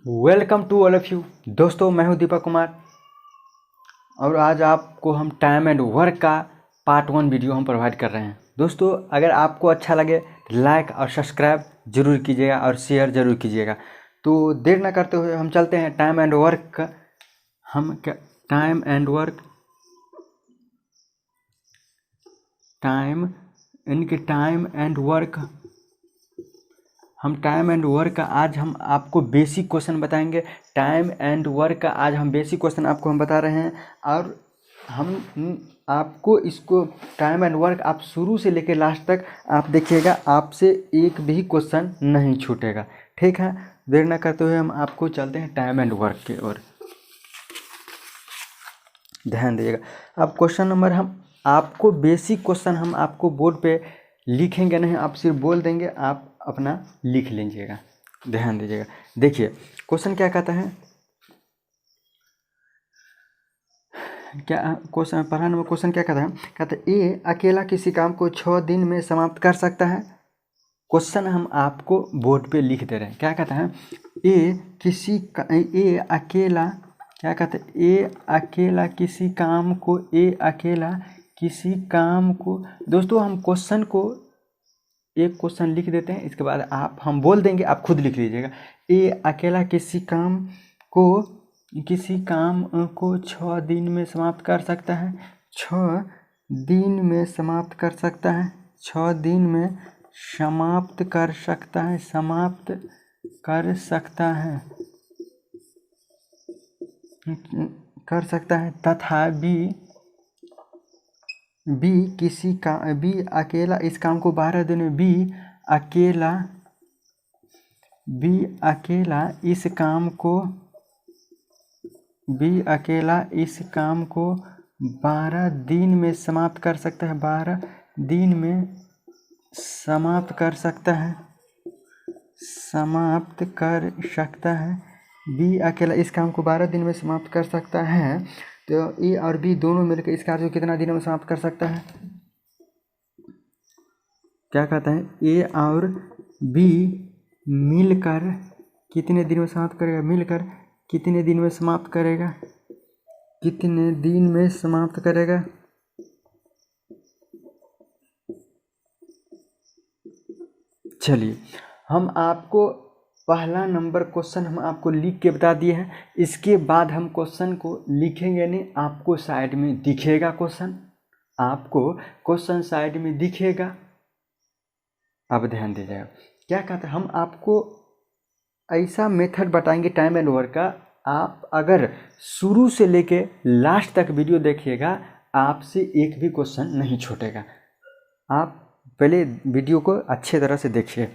Welcome to all of you. दोस्तों, मैं हूं दीपक कुमार और आज आपको हम टाइम एंड वर्क का पार्ट 1 वीडियो हम प्रोवाइड कर रहे हैं। दोस्तों, अगर आपको अच्छा लगे तो लाइक और सब्सक्राइब जरूर कीजिएगा और शेयर जरूर कीजिएगा। तो देर ना करते हुए हम चलते हैं टाइम एंड वर्क का। टाइम एंड वर्क का आज हम आपको बेसिक क्वेश्चन बताएंगे। टाइम एंड वर्क का आज हम बेसिक क्वेश्चन आपको हम बता रहे हैं और हम आपको इसको टाइम एंड वर्क आप शुरू से लेकर लास्ट तक आप देखिएगा, आपसे एक भी क्वेश्चन नहीं छूटेगा। ठीक है, देर न करते हुए हम आपको चलते हैं टाइम एंड वर्क की ओर। ध्यान दीजिएगा। अब क्वेश्चन नंबर हम आपको बेसिक क्वेश्चन हम आपको बोर्ड पे लिखेंगे नहीं, आप सिर्फ बोल देंगे, आप अपना लिख लीजिएगा। ध्यान दीजिएगा। देखिए क्वेश्चन क्या कहता है, क्या क्वेश्चन पढ़ा नंबर क्वेश्चन क्या कहता है, कहता है ए अकेला किसी काम को 6 दिन में समाप्त कर सकता है। क्वेश्चन हम आपको बोर्ड पे लिख दे रहे हैं। क्या कहता है, ए अकेला क्या कहते हैं, ए अकेला किसी काम को दोस्तों हम क्वेश्चन को एक क्वेश्चन लिख देते हैं, इसके बाद हम बोल देंगे, आप खुद लिख लीजिएगा। ए अकेला किसी काम को 6 दिन में समाप्त कर सकता है। 6 दिन में समाप्त कर सकता है। 6 दिन में समाप्त कर सकता है तथा बी अकेला इस काम को 12 दिन में बी अकेला इस काम को 12 दिन में समाप्त कर सकता है। 12 दिन में समाप्त कर सकता है। बी अकेला इस काम को 12 दिन में समाप्त कर सकता है, तो ए और बी दोनों मिलकर इस कार्य को कितना दिनों में समाप्त कर सकता है। क्या कहता है, ए और बी मिलकर कितने दिन में समाप्त करेगा। मिलकर कितने दिन में समाप्त करेगा। चलिए, हम आपको पहला नंबर क्वेश्चन हम आपको लिख के बता दिए हैं। इसके बाद हम क्वेश्चन को लिखेंगे नहीं, आपको साइड में दिखेगा क्वेश्चन साइड में दिखेगा। अब ध्यान दीजिएगा, क्या कहता है, हम आपको ऐसा मेथड बताएंगे टाइम एंड वर्क का, आप अगर शुरू से लेके लास्ट तक वीडियो देखिएगा, आपसे एक भी क्वेश्चन नहीं छूटेगा। आप पहले वीडियो को अच्छे तरह से देखिए।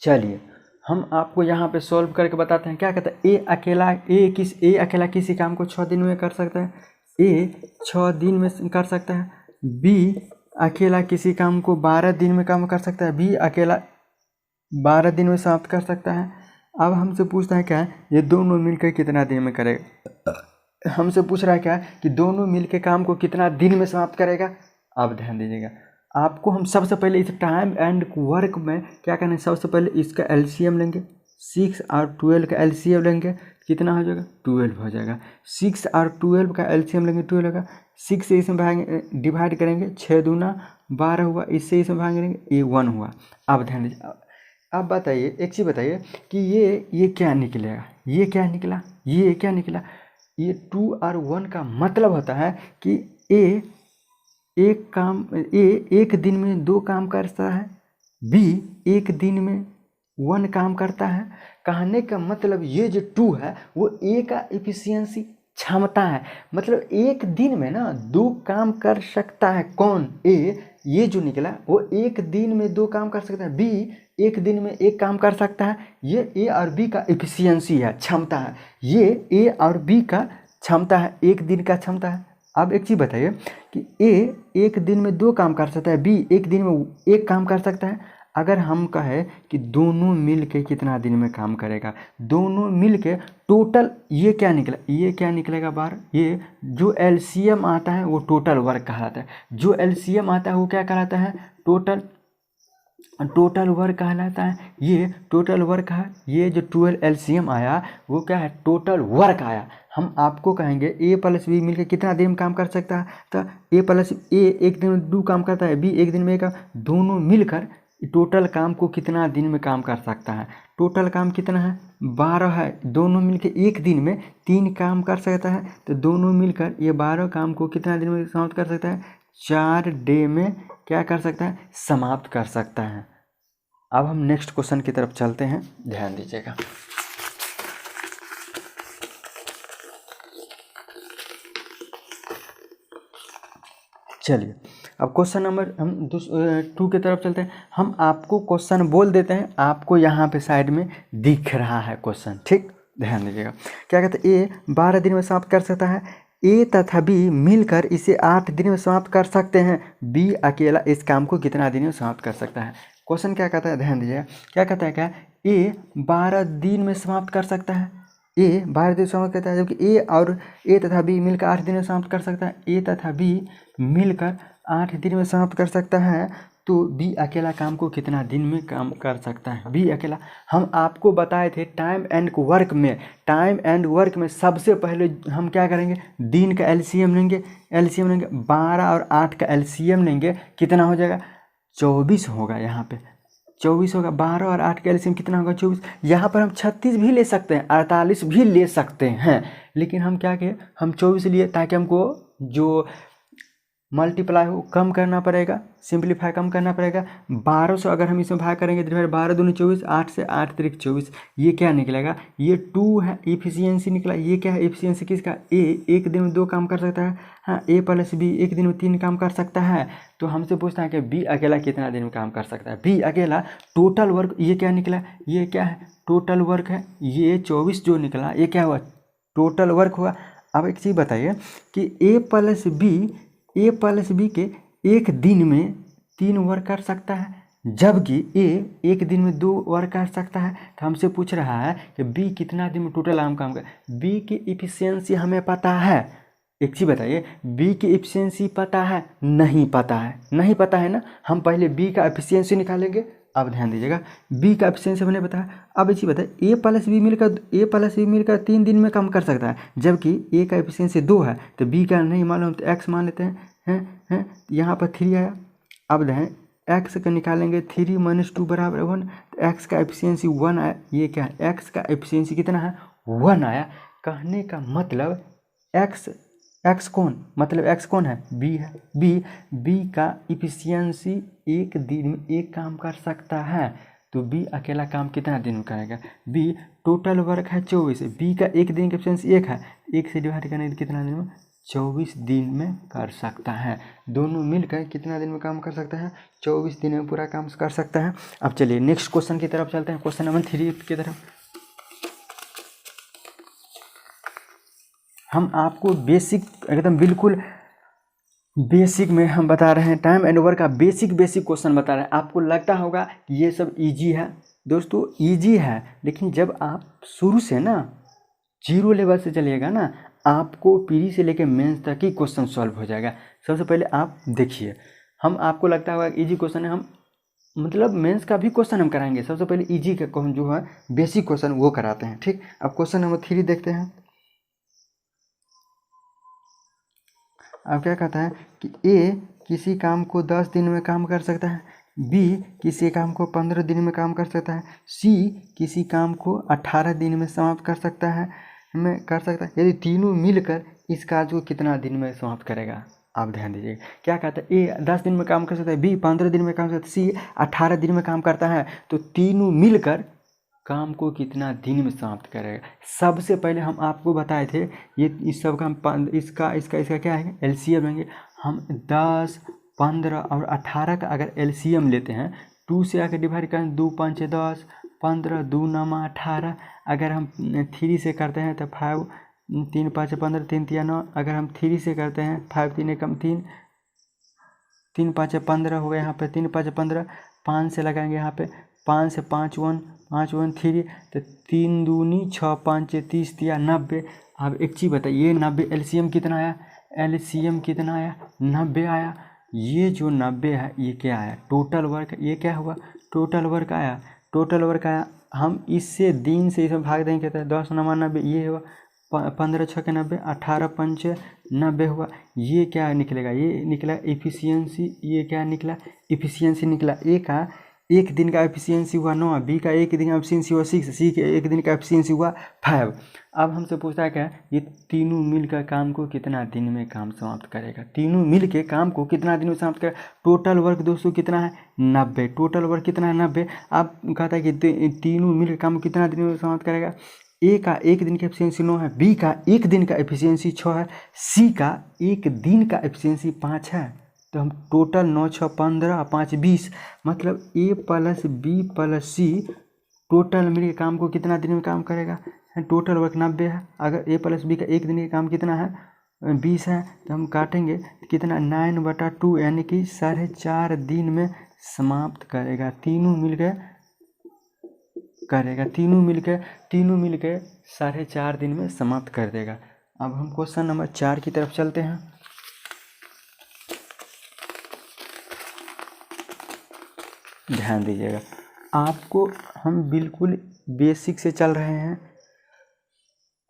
चलिए, हम आपको यहाँ पे सॉल्व करके बताते हैं। क्या कहता है, ए अकेला किसी काम को 6 दिन में कर सकता है। ए 6 दिन में कर सकता है। बी अकेला किसी काम को 12 दिन में काम कर सकता है। बी अकेला 12 दिन में समाप्त कर सकता है। अब हमसे पूछता है क्या, ये दोनों मिलकर कितना दिन में करेगा। हमसे पूछ रहा है क्या कि दोनों मिलकर काम को कितना दिन में समाप्त करेगा। अब ध्यान दीजिएगा, आपको हम सबसे पहले इस टाइम एंड वर्क में क्या करना है, सबसे पहले इसका एलसीएम लेंगे। 6 और 12 का एलसीएम लेंगे, कितना हो जाएगा, 12 हो जाएगा। 6 और 12 का एलसीएम लेंगे, 12 होगा। 6 से इसमें डिवाइड करेंगे, 6 दूना 12 हुआ, इससे इसमें भागेंगे, ये 1 हुआ। अब ध्यान दीजिए, अब बताइए, एक चीज़ बताइए कि ये क्या निकलेगा। ये क्या निकला। ये 2 और 1 का मतलब होता है कि ए एक दिन में 2 काम करता है। बी एक दिन में 1 काम करता है। कहने का मतलब ये जो 2 है वो ए का एफिशिएंसी क्षमता है, मतलब एक दिन में ना 2 काम कर सकता है। कौन, ए। ये जो निकला वो एक दिन में 2 काम कर सकता है। बी एक दिन में 1 काम कर सकता है। ये ए और बी का एफिशिएंसी है, क्षमता है। ये ए और बी का क्षमता है, एक दिन का क्षमता है। अब एक चीज़ बताइए कि ए एक दिन में 2 काम कर सकता है, बी एक दिन में 1 काम कर सकता है। अगर हम कहें कि दोनों मिल के कितना दिन में काम करेगा, दोनों मिल के टोटल ये क्या निकलेगा 12। ये जो एलसीएम आता है वो टोटल वर्क कहलाता है। जो एलसीएम आता है वो क्या कहलाता है, टोटल टोटल वर्क कहलाता है। ये टोटल वर्क है। ये जो 12 एलसीएम आया वो क्या है, टोटल वर्क आया। हम आपको कहेंगे ए प्लस बी मिलकर कितना दिन में काम कर सकता है, तो ए प्लस ए एक दिन में 2 काम करता है, बी एक दिन में 1 दोनों मिलकर टोटल काम को कितना दिन में काम कर सकता है। टोटल काम कितना है, 12 है। दोनों मिलकर एक दिन में 3 काम कर सकता है, तो दोनों मिलकर ये 12 काम को कितना दिन में समाप्त कर सकता है, 4 डे में क्या कर सकता है, समाप्त कर सकता है। अब हम नेक्स्ट क्वेश्चन की तरफ चलते हैं, ध्यान दीजिएगा। चलिए अब क्वेश्चन नंबर हम 2 की तरफ चलते हैं। हम आपको क्वेश्चन बोल देते हैं, आपको यहाँ पे साइड में दिख रहा है क्वेश्चन, ठीक, ध्यान दीजिएगा। क्या कहते हैं, ए 12 दिन में समाप्त कर सकता है, ए तथा बी मिलकर इसे 8 दिन में समाप्त कर सकते हैं, बी अकेला इस काम को कितना दिन में समाप्त कर सकता है। क्वेश्चन क्या कहता है, ध्यान दीजिएगा। क्या कहता है, क्या ए 12 दिन में समाप्त कर सकता है, ए 12 दिन समाप्त करता है, जबकि ए तथा बी मिलकर 8 दिन में समाप्त कर सकता है। ए तथा बी मिलकर 8 दिन में समाप्त कर सकता है, तो बी अकेला काम को कितना दिन में काम कर सकता है, बी अकेला। हम आपको बताए थे टाइम एंड वर्क में सबसे पहले हम क्या करेंगे, दिन का एलसीएम लेंगे 12 और 8 का एलसीएम लेंगे, कितना हो जाएगा, 24 होगा। यहाँ पे 24 होगा। 12 और 8 का एलसीएम कितना होगा, 24। यहाँ पर हम 36 भी ले सकते हैं, 48 भी ले सकते हैं, लेकिन हम क्या किए, हम 24 लिए, ताकि हमको जो मल्टीप्लाई हो कम करना पड़ेगा, सिंप्लीफाई कम करना पड़ेगा। 12 से अगर हम इसमें भाग करेंगे तो फिर 12 दूनी 24, 8 से 8 त्रिक 24, ये क्या निकलेगा, ये 2 है, इफिशियंसी निकला। ये क्या है, इफिशियंसी किसका, ए एक दिन में 2 काम कर सकता है, हाँ, ए प्लस बी एक दिन में 3 काम कर सकता है। तो हमसे पूछता है कि बी अकेला कितना दिन में काम कर सकता है, बी अकेला टोटल वर्क, ये क्या निकला, ये क्या है, टोटल वर्क है, ये 24 जो निकला ये क्या हुआ, टोटल वर्क हुआ। अब एक चीज़ बताइए कि ए प्लस बी के एक दिन में 3 वर्क कर सकता है, जबकि ए एक दिन में 2 वर्क कर सकता है। तो हमसे पूछ रहा है कि बी कितना दिन में टोटल काम कर, बी की इफिशियंसी हमें पता है। एक चीज़ बताइए, बी की इफिशियंसी पता है, नहीं पता है ना। हम पहले बी का इफिशियंसी निकालेंगे। अब ध्यान दीजिएगा, बी का एफिशिएंसी हमने बताया। अब एक चीज़ बताइए, ए प्लस बी मिलकर 3 दिन में काम कर सकता है, जबकि ए का एफिशिएंसी 2 है, तो बी का नहीं मालूम तो एक्स मान लेते हैं। यहाँ पर 3 आया। अब देखें एक्स का निकालेंगे, 3 - 2 = 1, तो एक्स का एफिशिएंसी 1 आया। ये क्या है, एक्स का एफिशिएंसी कितना है, 1 आया। कहने का मतलब एक्स कौन है, बी है। बी का इफिशियंसी एक दिन में 1 काम कर सकता है, तो बी अकेला काम कितना दिन में करेगा, बी टोटल वर्क है 24, बी का एक दिन की एफिशिएंसी 1 है, 1 से डिवाइड करने कितना दिन में, 24 दिन में कर सकता है। दोनों मिलकर कितना दिन में काम कर सकता है, 24 दिन में पूरा काम कर सकता है। अब चलिए नेक्स्ट क्वेश्चन की तरफ चलते हैं, क्वेश्चन नंबर 3 की तरफ। हम आपको बेसिक, एकदम बिल्कुल बेसिक में हम बता रहे हैं, टाइम एंड वर्क का बेसिक क्वेश्चन बता रहे हैं। आपको लगता होगा कि ये सब इजी है, दोस्तों इजी है, लेकिन जब आप शुरू से ना 0 लेवल से चलिएगा ना, आपको प्री से लेकर मेंस तक ही क्वेश्चन सॉल्व हो जाएगा। सबसे पहले आप देखिए, हम आपको लगता होगा इजी क्वेश्चन है, हम मतलब मेंस का भी क्वेश्चन हम कराएंगे। सबसे पहले इजी का क्वेश्चन जो है बेसिक क्वेश्चन वो कराते हैं, ठीक। अब क्वेश्चन नंबर 3 देखते हैं। अब क्या कहता है कि ए किसी काम को 10 दिन में काम कर सकता है, बी किसी काम को 15 दिन में काम कर सकता है, सी किसी काम को 18 दिन में समाप्त कर सकता है। यदि तीनों मिलकर इस कार्य को कितना दिन में समाप्त करेगा। आप ध्यान दीजिए, क्या कहता है, ए 10 दिन में काम कर सकता है, बी 15 दिन में काम कर सकता है, सी 18 दिन में काम करता है, तो तीनों मिलकर काम को कितना दिन में समाप्त करेगा। सबसे पहले हम आपको बताए थे, ये इस सब का हम इसका क्या है, एलसीएम लेंगे हम। 10, 15 और 18 का अगर एलसीएम लेते हैं, 2 से आकर डिवाइड करें, 2 × 5 = 10, 15, 2 × 9 = 18। अगर हम 3 से करते हैं तो 5, 3 × 5 = 15, 3 × 3 = 9। अगर हम 3 से करते हैं, 5 × 3 = 3, 3 × 5 = 15 हो गया। यहाँ पे 3 × 5 = 15, 5 से लगाएंगे यहाँ पे, 5 से 5 1 5 1 3, तो 3 दूनी 6 5 30 × 90। अब एक चीज़ बताइए, 90 एलसीएम कितना आया, 90 आया। ये जो 90 है ये क्या आया, टोटल वर्क, ये क्या हुआ, टोटल वर्क आया, टोटल वर्क आया। हम इससे दिन से इसमें भाग देंगे, कहते हैं 10 9 90, ये हुआ 15 छक्के 90, 18 पंचे 90 हुआ। ये क्या निकलेगा, ये निकला एफिशिएंसी, ये क्या निकला एफिशिएंसी निकला। ए का एक दिन का एफिशिएंसी हुआ 9, बी का एक दिन का एफिशिएंसी हुआ 6, सी के एक दिन का एफिशिएंसी हुआ 5। अब हमसे पूछता है क्या, ये तीनों मिलकर काम को कितना दिन में काम समाप्त करेगा, तीनों मिल के काम को कितना दिन में समाप्त करेगा। टोटल वर्क दोस्तों कितना है 90, टोटल वर्क कितना है 90। अब कहता है कि तीनों मिलकर काम को कितना दिन में समाप्त करेगा। ए का एक दिन का एफिशिएंसी 9 है, बी का एक दिन का एफिशिएंसी 6 है, सी का एक दिन का एफिशिएंसी 5 है। तो हम टोटल 9 6 15 5 20, मतलब ए प्लस बी प्लस सी टोटल मिलकर काम को कितना दिन में काम करेगा। टोटल वर्क 90 है, अगर ए प्लस बी का एक दिन का काम कितना है 20 है, तो हम काटेंगे कितना 9/2 यानी कि 4.5 दिन में समाप्त करेगा। तीनों मिलकर करेगा, तीनों मिलकर 4.5 दिन में समाप्त कर देगा। अब हम क्वेश्चन नंबर 4 की तरफ चलते हैं। ध्यान दीजिएगा, आपको हम बिल्कुल बेसिक से चल रहे हैं।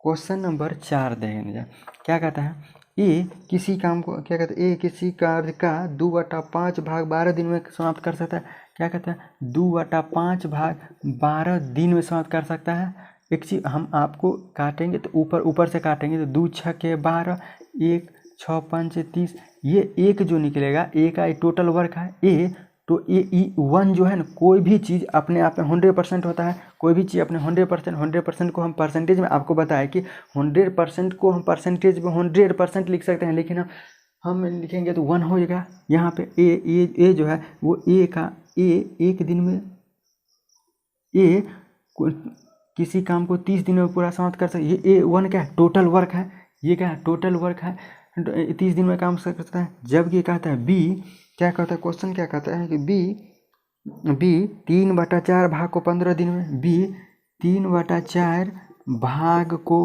क्वेश्चन नंबर 4 देखेंगे, क्या कहता है, ए किसी काम को, क्या कहता है, ए किसी कार्य का 2/5 भाग 12 दिन में समाप्त कर सकता है। क्या कहता है 2/5 भाग 12 दिन में समाप्त कर सकता है। एक चीज हम आपको काटेंगे तो ऊपर से काटेंगे तो 2 6 12, 1 6 5 30, ये एक जो निकलेगा ए का टोटल वर्क है ए। तो ए 1 जो है ना, कोई भी चीज़ अपने आप में 100% होता है, कोई भी चीज़ अपने 100% को हम परसेंटेज में आपको बताया कि 100% को हम परसेंटेज में 100% लिख सकते हैं, लेकिन हम लिखेंगे तो 1 हो जाएगा। यहाँ पे ए जो है वो ए का एक दिन में ए किसी काम को 30 दिन में पूरा समाप्त कर सकते। ये A1 क्या है, टोटल वर्क है, ये क्या है टोटल वर्क है, 30 दिन में काम कर सकता है। जबकि कहता है बी, क्या कहता है क्वेश्चन, क्या कहता है कि बी 3/4 भाग को 15 दिन में, बी 3/4 भाग को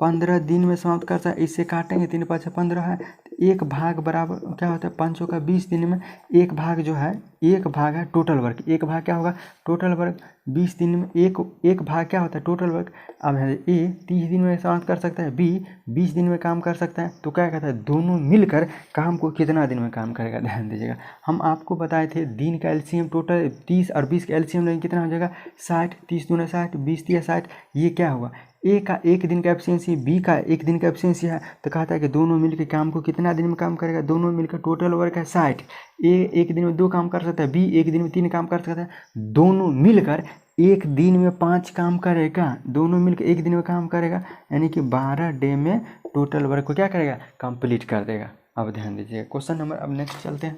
15 दिन में समाप्त करता है। इससे काटेंगे 3 5 15 है, एक भाग बराबर क्या होता है 5 का 20 दिन में, एक भाग जो है एक भाग है टोटल वर्क, एक भाग क्या होगा टोटल वर्क 20 दिन में, एक भाग क्या होता है टोटल वर्क। अब है ए 30 दिन में समाप्त कर सकता है, बी 20 दिन में काम कर सकता है। तो क्या कहता है दोनों मिलकर काम को कितना दिन में काम करेगा। ध्यान दीजिएगा, हम आपको बताए थे दिन का एलसीएम टोटल 30 और 20 का एलसीएम लेंगे कितना हो जाएगा 60, 30 दूना 60, 20 तिया 60। ये क्या हुआ ए का एक दिन का एफिशिएंसी, बी का एक दिन का एफिशिएंसी है, तो कहता है कि दोनों मिलकर काम को कितना दिन में काम करेगा। दोनों मिलकर टोटल वर्क है 60। ए एक दिन में 2 काम कर सकता है, बी एक दिन में 3 काम कर सकता है, दोनों मिलकर एक दिन में 5 काम करेगा, दोनों मिलकर एक दिन में काम करेगा, यानी कि 12 डे में टोटल वर्क को क्या करेगा कंप्लीट कर देगा। अब ध्यान दीजिएगा क्वेश्चन नंबर, अब नेक्स्ट चलते हैं।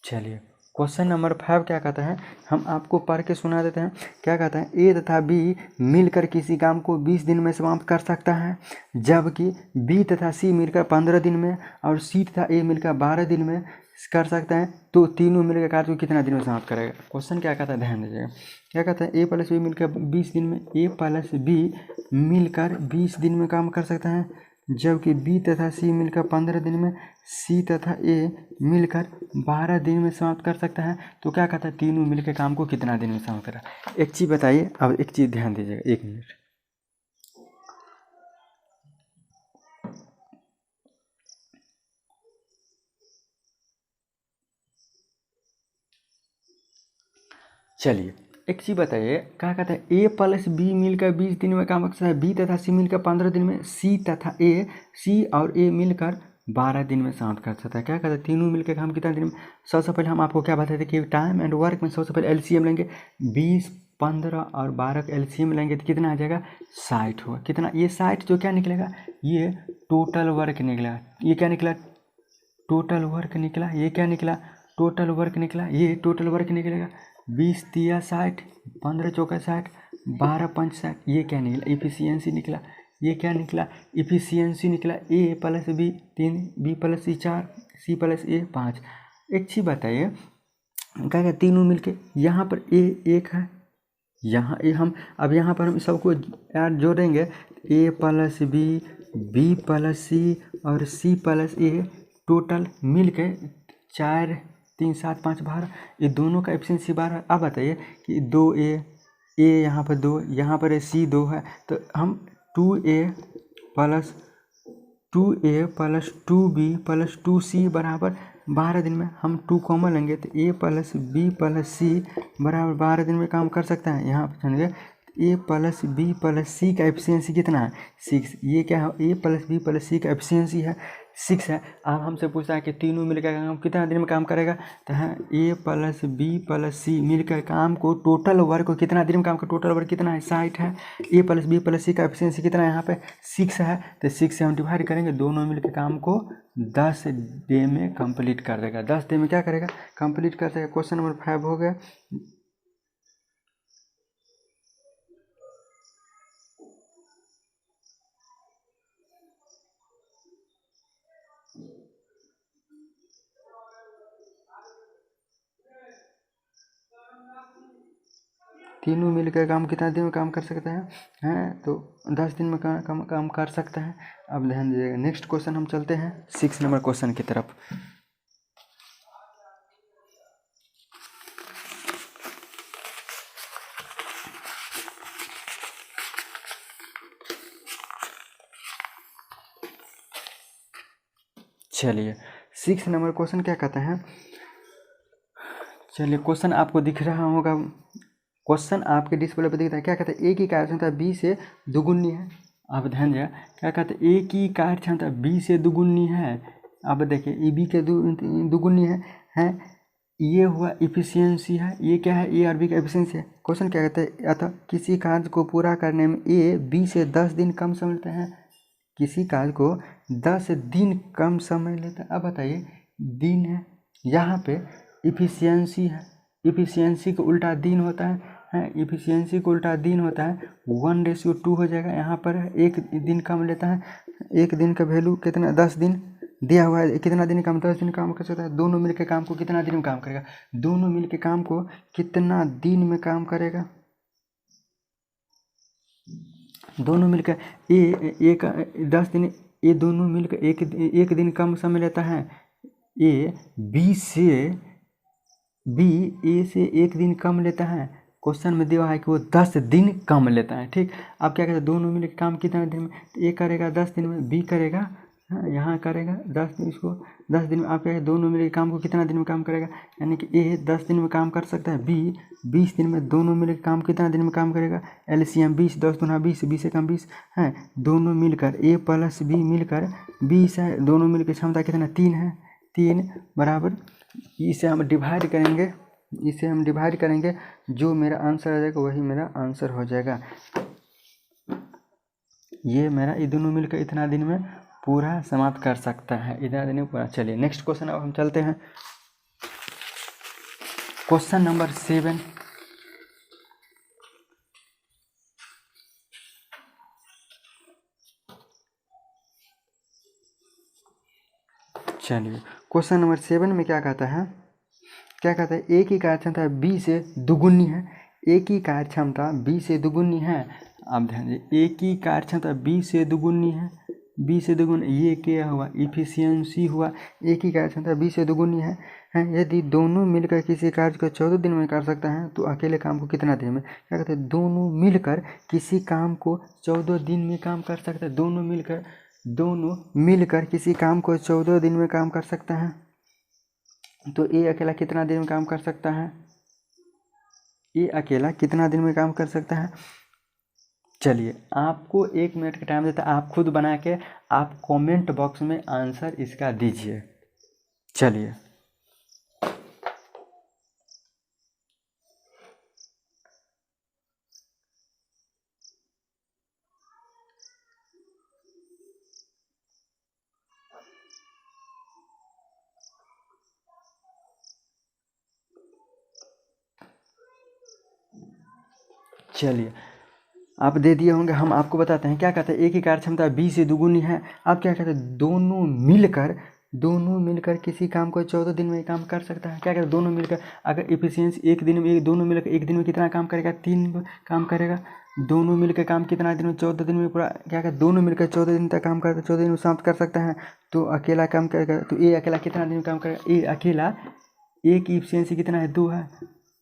चलिए क्वेश्चन नंबर 5 क्या कहता है, हम आपको पढ़ के सुना देते हैं। क्या कहता है ए तथा बी मिलकर किसी काम को 20 दिन में समाप्त कर सकता है, जबकि बी तथा सी मिलकर 15 दिन में और सी तथा ए मिलकर 12 दिन में कर सकता है। तो तीनों मिलकर कार्य को कितना दिन में समाप्त करेगा। क्वेश्चन क्या कहता है ध्यान दीजिएगा, क्या कहता है ए प्लस बी मिलकर 20 दिन में, ए प्लस बी मिलकर 20 दिन में काम कर सकता है, जबकि बी तथा सी मिलकर 15 दिन में, सी तथा ए मिलकर 12 दिन में समाप्त कर सकता है। तो क्या कहता है तीनों मिलकर काम को कितना दिन में समाप्त करा। एक चीज़ बताइए, अब एक चीज़ ध्यान दीजिएगा, 1 मिनट। चलिए एक चीज़ बताइए, क्या कहता है ए प्लस बी मिलकर 20 दिन में काम कर सकता है, बी तथा सी मिलकर 15 दिन में, सी और ए मिलकर 12 दिन में समाप्त कर सकता है। क्या कहता है तीनों मिलकर काम कितना दिन में। सबसे पहले हम आपको क्या बताते थे कि टाइम एंड वर्क में सबसे पहले एलसीएम लेंगे, 20 15 और 12 का एलसीएम लेंगे तो कितना आ जाएगा 60 होगा। कितना ये 60 जो क्या निकलेगा ये टोटल वर्क निकला, ये क्या निकला टोटल वर्क निकला, ये क्या निकला टोटल वर्क निकला, ये टोटल वर्क निकलेगा 20 तिया 60, 15 चौका 60, 12 5 60, ये क्या निकला एफिशिएंसी निकला। ये क्या निकला एफिशिएंसी निकला, ए प्लस बी 3, बी प्लस सी 4, सी प्लस ए 5। एक चीज़ बताइए क्या क्या तीनों मिलके, यहाँ पर ए एक है, यहाँ ए हम अब यहाँ पर हम सबको यार जोड़ेंगे, ए प्लस बी, बी प्लस सी और सी प्लस ए, टोटल मिल के 4 3 7 5 12, ये दोनों का एफिशिएंसी 12 है। अब बताइए कि 2a, ए यहाँ पर 2, यहाँ पर सी 2 है, तो हम 2a plus 2b plus 2c बराबर 12 दिन में हम 2 कॉमन लेंगे तो a प्लस बी प्लस सी बराबर 12 दिन में काम कर सकता है। यहाँ पर समझिए a प्लस बी प्लस सी का एफिशिएंसी कितना है 6। ये क्या है, a प्लस बी प्लस सी का एफिशिएंसी है 6 है। अब हमसे पूछता है कि तीनों मिलकर काम कितना दिन में काम करेगा, तो है a प्लस बी प्लस सी मिलकर काम को टोटल वर्क को कितना दिन में काम का टोटल वर्क कितना है 60 है। a प्लस बी प्लस सी का एफिशिएंसी कितना है यहाँ पे 6 है, तो 6 से हम डिवाइड करेंगे, दोनों मिलकर काम को 10 डे में कंप्लीट कर देगा। 10 डे में क्या करेगा, कंप्लीट कर देगा। क्वेश्चन नंबर 5 हो गया। तीनों मिलकर काम कितना दिन में काम कर सकते हैं तो 10 दिन में काम कर सकता है। अब ध्यान दीजिएगा, नेक्स्ट क्वेश्चन हम चलते हैं 6 नंबर क्वेश्चन की तरफ। चलिए 6 नंबर क्वेश्चन क्या कहते हैं, चलिए क्वेश्चन आपको दिख रहा होगा, क्वेश्चन आपके डिस्प्ले पर दिखता है। क्या कहते हैं, ए की कार्यक्षमता बी से दुगुनी है। आप ध्यान दिया, क्या कहते हैं, ए की कार्यक्षमता बी से दुगुनी है। अब देखिए ए बी के दुगुनी है ये हुआ इफिशियंसी है, ये क्या है, ए और बी का एफिशिएंसी है। क्वेश्चन क्या कहते हैं, अतः किसी कार्य को पूरा करने में ए बी से 10 दिन कम समय लेते हैं। किसी कार्य को 10 दिन कम समय लेता है। अब बताइए दिन है, यहाँ पे इफिशियंसी है, इफिशियंसी को उल्टा दिन होता है इफिशियंसी को उल्टा दिन होता है 1:2 हो जाएगा। यहाँ पर एक दिन कम लेता है, एक दिन का वैल्यू कितना 10 दिन दिया हुआ है, कितना दिन काम 10 दिन काम कर सकता है। दोनों मिलकर काम को कितना दिन में काम करेगा, दोनों मिलकर काम को कितना दिन में काम करेगा, दोनों मिलकर एक 10 दिन, ये दोनों मिलकर एक दिन कम समय लेता है। ए बी ए से एक दिन कम लेता है। क्वेश्चन में दिया है कि वो 10 दिन कम लेता है। ठीक, अब क्या कहते हैं, दोनों मिलकर काम कितना दिन में, ए करेगा 10 दिन में, बी करेगा यहाँ करेगा 10 दिन, इसको 10 दिन में। आप क्या, दोनों मिलकर काम को कितना दिन में काम करेगा, यानी कि ए 10 दिन में काम कर सकता है, बी 20 दिन में। दोनों मिलकर काम कितना दिन में काम करेगा, एलसीएम 20, 10 दूना 20, 20 से कम 20 है। दोनों मिलकर ए प्लस बी मिलकर 20 है, दोनों मिलकर क्षमता कितना 3 है, 3 बराबर, इसे हम डिवाइड करेंगे, जो मेरा आंसर आ जाएगा वही मेरा आंसर हो जाएगा। ये मेरा ये दोनों मिलकर इतना दिन में पूरा समाप्त कर सकता है, इतना दिन में पूरा। चलिए नेक्स्ट क्वेश्चन अब हम चलते हैं, क्वेश्चन नंबर 7। चलिए क्वेश्चन नंबर 7 में क्या कहता है, ए की कार्यक्षमता बी से दुगुनी है, ए की कार्यक्षमता बी से दुगुनी है। अब ध्यान दीजिए, ए की कार्यक्षमता बी से दुगुनी है, बी से दुगुनी, ये क्या हुआ, इफिशियंसी हुआ। ए की कार्यक्षमता बी से दुगुनी है यदि दोनों मिलकर किसी कार्य को 14 दिन में कर सकता है तो अकेले काम को कितना दिन में, क्या कहते हैं, दोनों मिलकर किसी काम को 14 दिन में काम कर सकता है। दोनों मिलकर किसी काम को 14 दिन में काम कर सकता है, तो ए अकेला कितना दिन में काम कर सकता है, ए अकेला कितना दिन में काम कर सकता है। चलिए आपको 1 मिनट का टाइम देता है, आप खुद बना के आप कमेंट बॉक्स में आंसर इसका दीजिए। चलिए आप दे दिए होंगे, हम आपको बताते हैं। क्या कहते हैं, ए की कार्यक्षमता बी से दुगुनी है। अब क्या कहते हैं, दोनों मिलकर दोनों मिलकर किसी काम को 14 दिन में काम कर सकता है। क्या कहते हैं, दोनों मिलकर, अगर एफिशिएंसी एक दिन में, दोनों मिलकर एक दिन में कितना काम करेगा, 3 काम करेगा। दोनों मिलकर काम कितना दिन में, 14 दिन में पूरा, क्या कहते हैं, दोनों मिलकर 14 दिन तक काम करते, 14 दिन में समाप्त कर सकता है। तो अकेला काम करेगा, तो ए अकेला कितना दिन में काम करेगा, ए अकेला, ए की एफिशिएंसी कितना है, 2 है,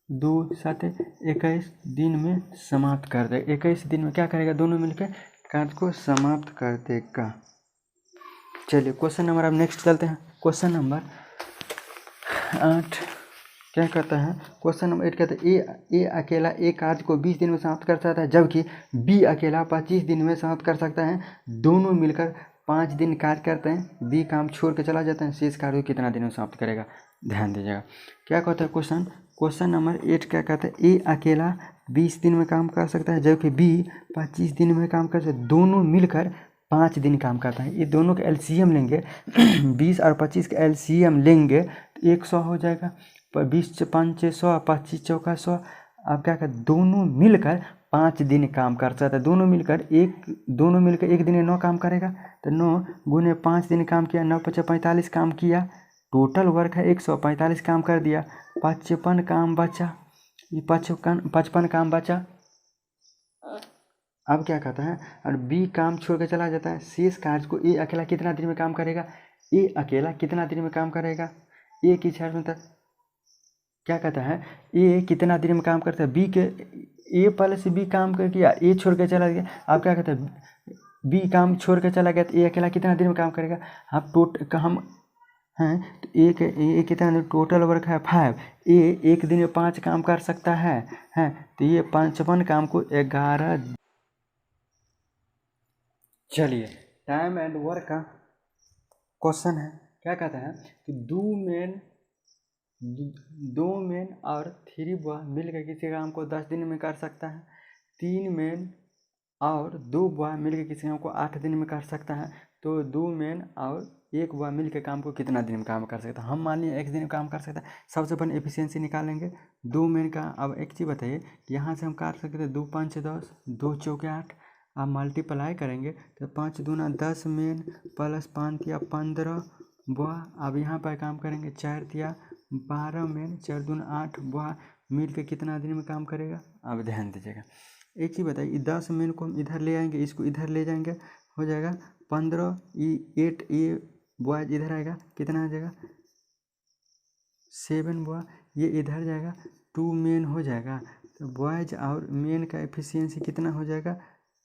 2 7 21 दिन में समाप्त कर दे। 21 दिन में क्या करेगा, दोनों मिलकर कार्य को समाप्त कर देगा। चलिए क्वेश्चन नंबर, अब नेक्स्ट चलते हैं। क्वेश्चन नंबर 8 क्या कहता है, क्वेश्चन नंबर 8 कहता है ए अकेला एक कार्य को 20 दिन में समाप्त कर सकता है, जबकि बी अकेला 25 दिन में समाप्त कर सकता है। दोनों मिलकर 5 दिन कार्य करते हैं, बी काम छोड़ के चला जाता है, शेष कार्य को कितना दिन में समाप्त करेगा। ध्यान दीजिएगा क्या कहता है क्वेश्चन। क्वेश्चन नंबर 8 क्या कहता है, ए अकेला 20 दिन में काम कर सकता है, जबकि बी 25 दिन में काम कर सकता है। दोनों मिलकर 5 दिन काम करता है। ये दोनों का एलसीएम लेंगे 20 और 25 का एलसीएम लेंगे तो 100 हो जाएगा। 20 5 100, 25 चौका 100। अब क्या कहते, दोनों मिलकर 5 दिन काम कर सकता है। दोनों मिलकर एक दिन में 9 काम करेगा, तो 9 गुने 5 दिन काम किया, 9 5 45 काम किया। टोटल वर्क है 145 काम कर दिया, 55 काम बचा, ये 55 काम बचा। अब क्या कहता है, और बी काम छोड़ के चला जाता है, शेष कार्य को ए अकेला कितना दिन में काम करेगा, ए अकेला कितना दिन में काम करेगा। ए की छाड़ में क्या कहता है, ए कितना दिन में काम करता है, बी के, ए पहले से बी काम कर किया, ए छोड़ के चला गया। अब क्या कहता है, बी काम छोड़ के चला गया तो ए अकेला कितना दिन में काम करेगा। हम हैं तो ए कितना दिन, टोटल वर्क है 5, ए एक दिन में 5 काम कर सकता है तो ये 55 काम को 11। चलिए टाइम एंड वर्क का क्वेश्चन है। क्या कहता है कि 2 मेन और 3 बॉय मिलकर किसी काम को 10 दिन में कर सकता है। 3 मेन और 2 बॉय मिलकर किसी काम को 8 दिन में कर सकता है। तो 2 मेन और 1 बॉय मिलकर काम को कितना दिन में काम कर सकता है। हम मान लिया 1 दिन में काम कर सकता है। सबसे पहले एफिशिएंसी निकालेंगे 2 मेन का। अब एक चीज़ बताइए कि यहाँ से हम काट सकते हैं 2 5 10, 2 चौके 8। अब मल्टीप्लाई करेंगे तो 5 दूना 10 मेन प्लस 5 दिया 15 बॉय। अब यहाँ पर काम करेंगे 4 दिया 12 मेन, 4 दूना 8 बॉय मिल के कितना दिन में काम करेगा। अब ध्यान दीजिएगा एक चीज़ बताइए, 10 मेन को हम इधर ले आएंगे, इसको इधर ले जाएंगे, हो जाएगा 15, 8 ये बॉयज इधर आएगा, कितना आ जाएगा 7 बॉय, ये इधर जाएगा 2 मेन हो जाएगा। तो बॉयज और मेन का एफिशिएंसी कितना हो जाएगा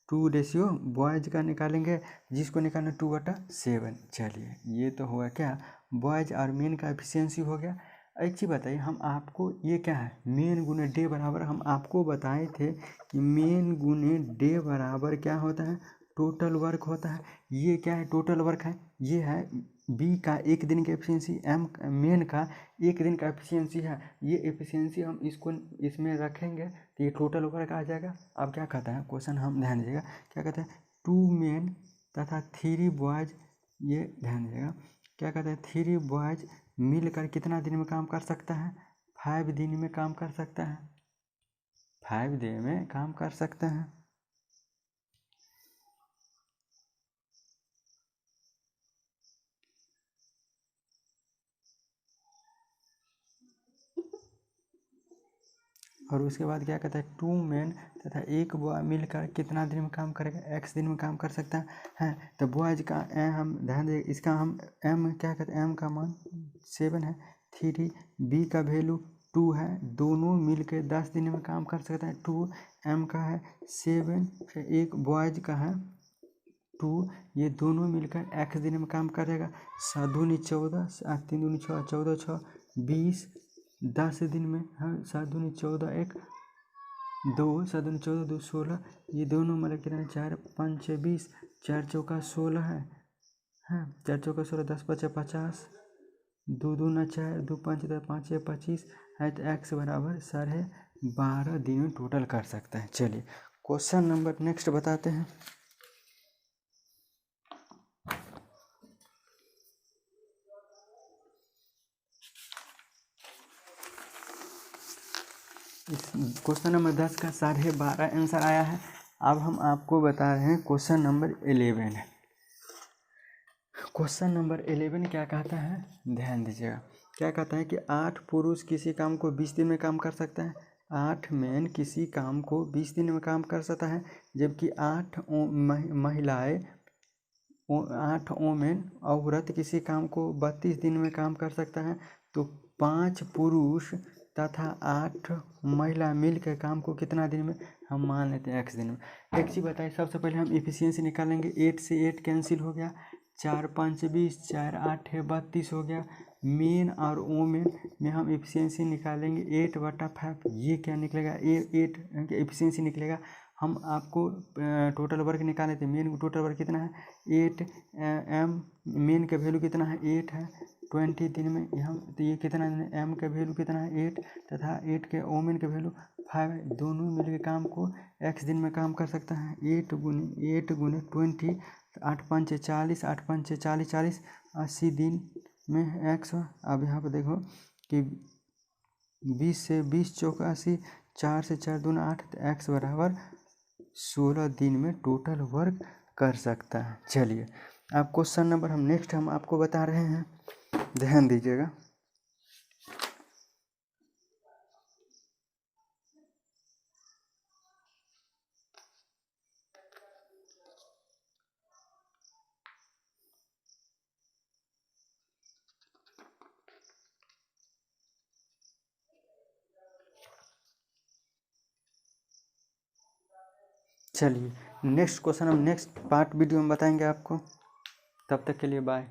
2 रेशियो बॉयज का निकालेंगे, जिसको निकालना 2/7। चलिए ये तो हुआ क्या, बॉयज और मेन का एफिशिएंसी हो गया। एक चीज़ बताइए, हम आपको ये क्या है, मेन गुने डे बराबर, हम आपको बताए थे कि मेन गुने डे बराबर क्या होता है, टोटल वर्क होता है। ये क्या है, टोटल वर्क है। ये है बी का 1 दिन की एफिशिएंसी, एम मेन का 1 दिन का एफिशिएंसी है। ये एफिशिएंसी हम इसको इसमें रखेंगे तो ये टोटल वर्क आ जाएगा। अब क्या कहता है क्वेश्चन, हम ध्यान दीजिएगा क्या कहता है, 2 मेन तथा 3 बॉयज, ये ध्यान दीजिएगा क्या कहता है, 3 बॉयज मिलकर कितना दिन में काम कर सकता है, 5 दिन में काम कर सकता है, 5 दिन में काम कर सकता है। और उसके बाद क्या कहता है, 2 मेन तथा 1 बॉय मिलकर कितना दिन में काम करेगा, x दिन में काम कर सकता है। तो बॉयज का हम ध्यान दें, इसका हम m क्या कहते हैं, m का मान 7 है, 3 b का वैल्यू 2 है, दोनों मिलकर 10 दिन में काम कर सकता है। 2 m का है 7, फिर 1 बॉयज का है 2, ये दोनों मिलकर x दिन में काम करेगा। 7 दूनी 14, 3 दूनी 6, 14 6 20, 10 दिन में, हाँ 7 दूनी 14, 1 2, 7 दूनी 14 2 16, ये दोनों मतलब कितना 4 5 6 20, 4 चौका 16 है, हाँ 4 चौका 16, 10 5 50, 2 दूना 4, 2 5 10, 5 6 25 है। तो x बराबर 12.5 दिन में टोटल कर सकता है। चलिए क्वेश्चन नंबर नेक्स्ट बताते हैं। क्वेश्चन नंबर 10 का 12.5 आंसर आया है। अब हम आपको बता रहे हैं क्वेश्चन नंबर 11 है। क्वेश्चन नंबर 11 क्या कहता है, ध्यान दीजिएगा। क्या कहता है कि 8 पुरुष किसी काम को 20 दिन में काम कर सकता है। 8 मैन किसी काम को 20 दिन में काम कर सकता है, जबकि 8 महिलाएं 8 ओमेन औरत किसी काम को 32 दिन में काम कर सकता है। तो 5 पुरुष तथा 8 महिला मिलकर काम को कितना दिन में, हम मान लेते हैं x दिन में। एक चीज़ बताइए, सबसे पहले हम इफिशियंसी निकालेंगे। 8 से 8 कैंसिल हो गया, 4 5 20, 4 8 है 32 हो गया। मेन और वोमेन में हम इफिशियंसी निकालेंगे 8/5, ये क्या निकलेगा, 8 इफिशियंसी निकलेगा। हम आपको टोटल वर्क निकाले थे, मेन टोटल वर्क कितना है 8 एम, मेन का वैल्यू कितना है 8 है 20 दिन में, हम तो ये कितना है, एम का वैल्यू कितना है 8 तथा 8 के ओमेन का वैल्यू 5 है। दोनों मिलकर काम को x दिन में काम कर सकता है। 8 गुने 20, 8 5 40, 8 5 40, 40 80 दिन में x। अब यहाँ पर देखो कि 20 से 20 चौक 80, 4 से 4 दूना 8, तो x बराबर 16 दिन में टोटल वर्क कर सकता है। चलिए अब क्वेश्चन नंबर हम आपको बता रहे हैं, ध्यान दीजिएगा। चलिए नेक्स्ट क्वेश्चन हम नेक्स्ट पार्ट वीडियो में बताएंगे आपको। तब तक के लिए बाय।